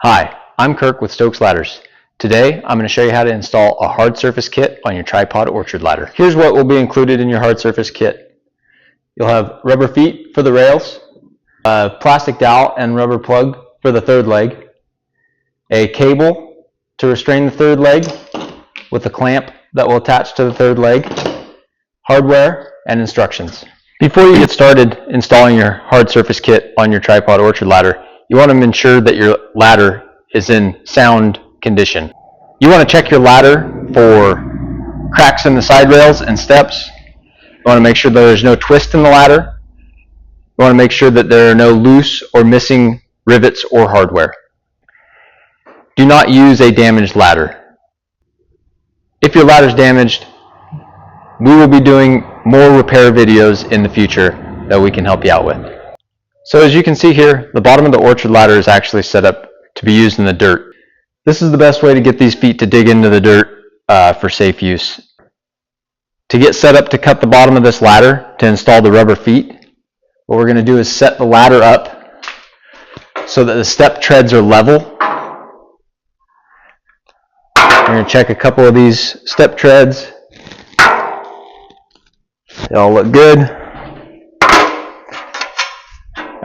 Hi, I'm Kirk with Stokes Ladders. Today, I'm going to show you how to install a hard surface kit on your tripod orchard ladder. Here's what will be included in your hard surface kit. You'll have rubber feet for the rails, a plastic dowel and rubber plug for the third leg, a cable to restrain the third leg with a clamp that will attach to the third leg, hardware, and instructions. Before you get started installing your hard surface kit on your tripod orchard ladder, you want to ensure that your ladder is in sound condition. You want to check your ladder for cracks in the side rails and steps. You want to make sure that there's no twist in the ladder. You want to make sure that there are no loose or missing rivets or hardware. Do not use a damaged ladder. If your ladder is damaged, we will be doing more repair videos in the future that we can help you out with. So as you can see here, the bottom of the orchard ladder is actually set up to be used in the dirt. This is the best way to get these feet to dig into the dirt for safe use. To get set up to cut the bottom of this ladder to install the rubber feet, what we're going to do is set the ladder up so that the step treads are level. We're going to check a couple of these step treads. They all look good.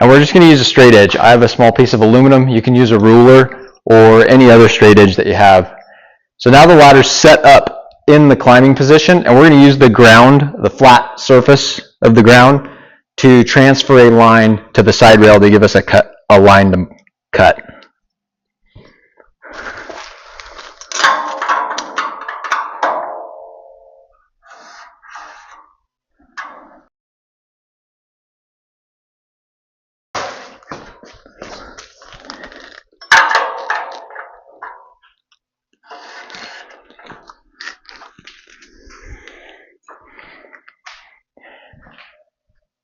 And we're just going to use a straight edge. I have a small piece of aluminum. You can use a ruler or any other straight edge that you have. So now the ladder's set up in the climbing position, and we're going to use the ground, the flat surface of the ground, to transfer a line to the side rail to give us a line to cut.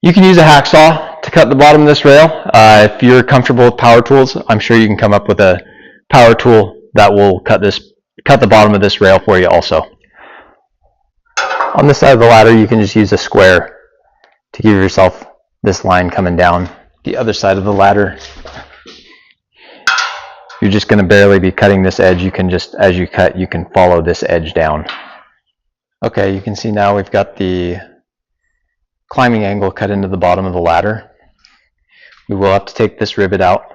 You can use a hacksaw to cut the bottom of this rail. If you're comfortable with power tools, I'm sure you can come up with a power tool that will cut the bottom of this rail for you also. On this side of the ladder, you can just use a square to give yourself this line coming down. The other side of the ladder, you're just going to barely be cutting this edge. You can just, as you cut, you can follow this edge down. Okay, you can see now we've got the climbing angle cut into the bottom of the ladder. We will have to take this rivet out.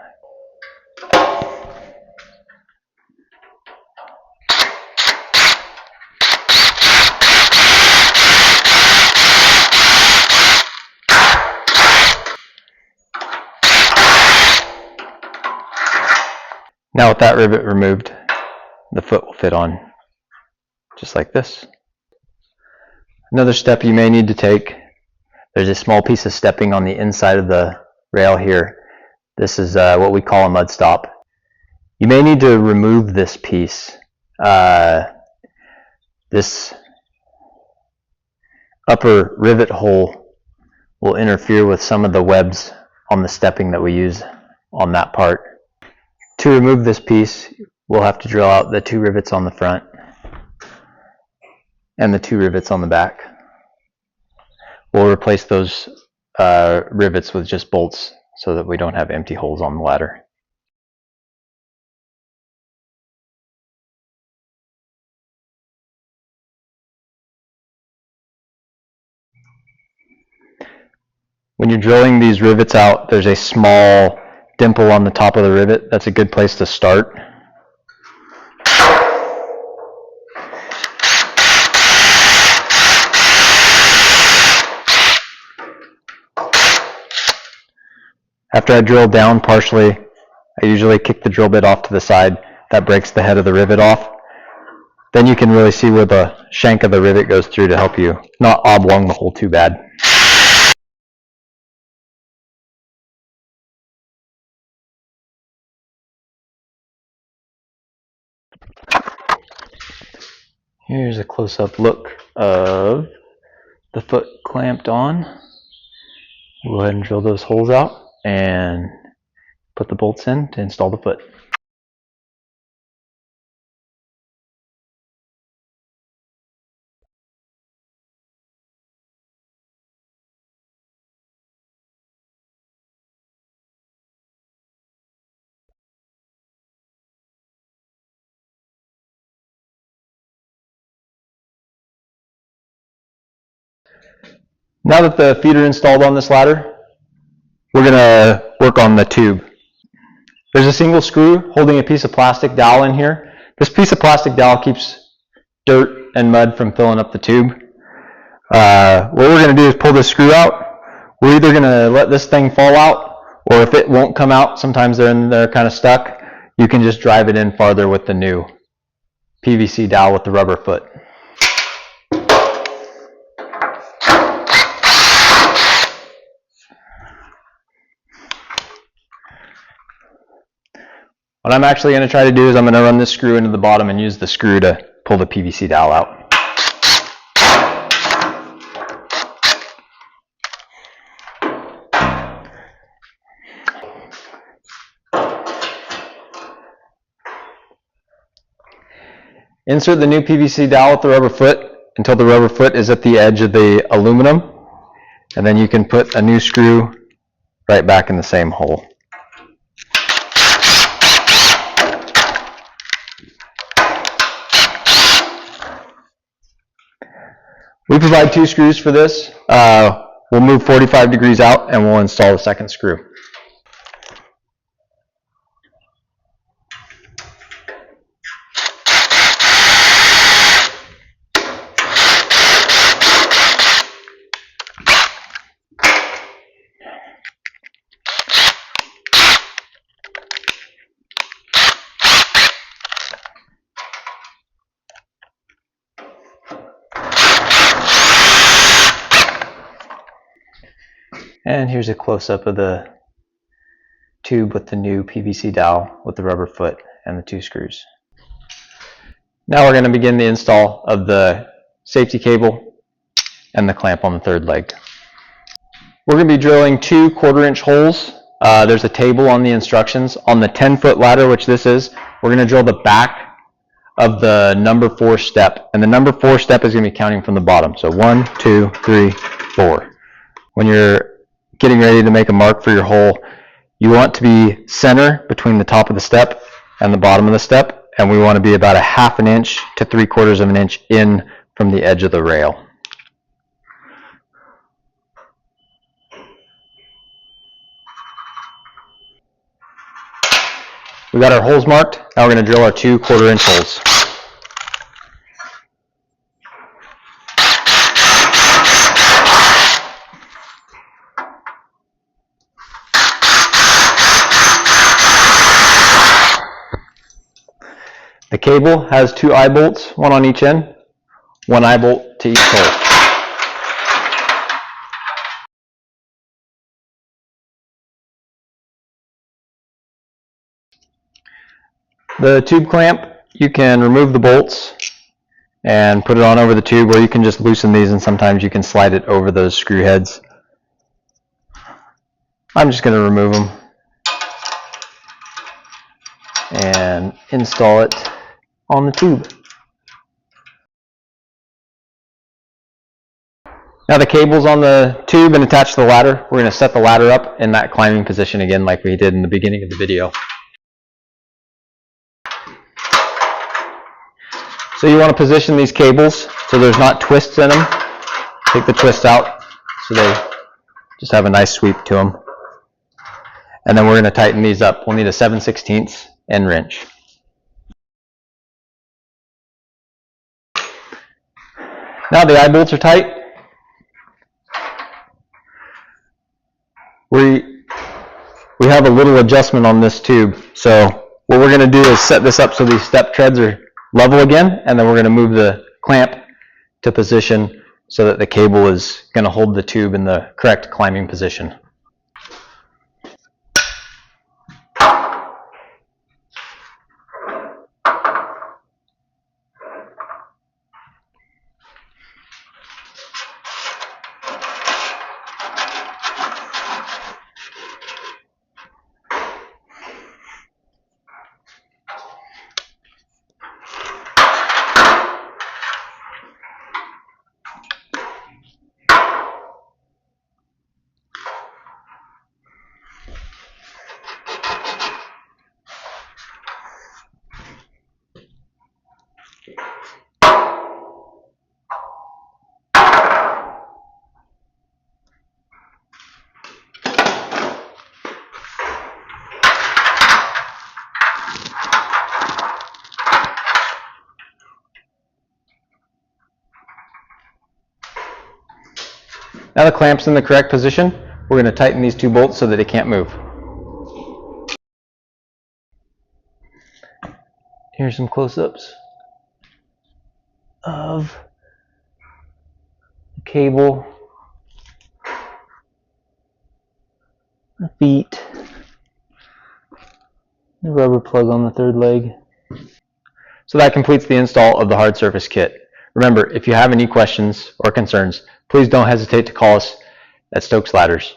Now with that rivet removed, the foot will fit on just like this. Another step you may need to take, there's a small piece of stepping on the inside of the rail here. This is what we call a mud stop. You may need to remove this piece. This upper rivet hole will interfere with some of the webs on the stepping that we use on that part. To remove this piece, we'll have to drill out the 2 rivets on the front and the 2 rivets on the back. We'll replace those rivets with just bolts so that we don't have empty holes on the ladder. When you're drilling these rivets out, there's a small dimple on the top of the rivet. That's a good place to start. After I drill down partially, I usually kick the drill bit off to the side. That breaks the head of the rivet off. Then you can really see where the shank of the rivet goes through to help you not oblong the hole too bad. Here's a close-up look of the foot clamped on. We'll go ahead and drill those holes out and put the bolts in to install the foot. Now that the feet are installed on this ladder, we're going to work on the tube. There's a single screw holding a piece of plastic dowel in here. This piece of plastic dowel keeps dirt and mud from filling up the tube. What we're going to do is pull this screw out. We're either going to let this thing fall out, or if it won't come out, sometimes they're kind of stuck, you can just drive it in farther with the new PVC dowel with the rubber foot. What I'm actually going to try to do is I'm going to run this screw into the bottom and use the screw to pull the PVC dowel out. Insert the new PVC dowel with the rubber foot until the rubber foot is at the edge of the aluminum, and then you can put a new screw right back in the same hole. We provide 2 screws for this. We'll move 45 degrees out and we'll install the second screw. And here's a close-up of the tube with the new PVC dowel with the rubber foot and the 2 screws. Now we're going to begin the install of the safety cable and the clamp on the 3rd leg. We're going to be drilling 2 1/4-inch holes. There's a table on the instructions. On the 10-foot ladder, which this is, we're going to drill the back of the number 4 step. And the number 4 step is going to be counting from the bottom. So 1, 2, 3, 4. When you're getting ready to make a mark for your hole, you want to be center between the top of the step and the bottom of the step, and we want to be about 1/2 inch to 3/4 of an inch in from the edge of the rail. We got our holes marked. Now we're going to drill our 2 1/4-inch holes. The cable has 2 eye bolts, one on each end, 1 eye bolt to each hole. The tube clamp, you can remove the bolts and put it on over the tube, or you can just loosen these, and sometimes you can slide it over those screw heads. I'm just going to remove them and install it on the tube. Now the cable's on the tube and attached to the ladder. We're going to set the ladder up in that climbing position again like we did in the beginning of the video. So you want to position these cables so there's not twists in them. Take the twist out so they just have a nice sweep to them. And then we're going to tighten these up. We'll need a 7/16 end wrench. Now the eye bolts are tight. We have a little adjustment on this tube. So what we're going to do is set this up so these step treads are level again, and then we're going to move the clamp to position so that the cable is going to hold the tube in the correct climbing position. Now the clamp's in the correct position, we're going to tighten these 2 bolts so that it can't move. Here's some close-ups of the cable, the feet, the rubber plug on the 3rd leg. So that completes the install of the hard surface kit. Remember, if you have any questions or concerns, please don't hesitate to call us at Stokes Ladders.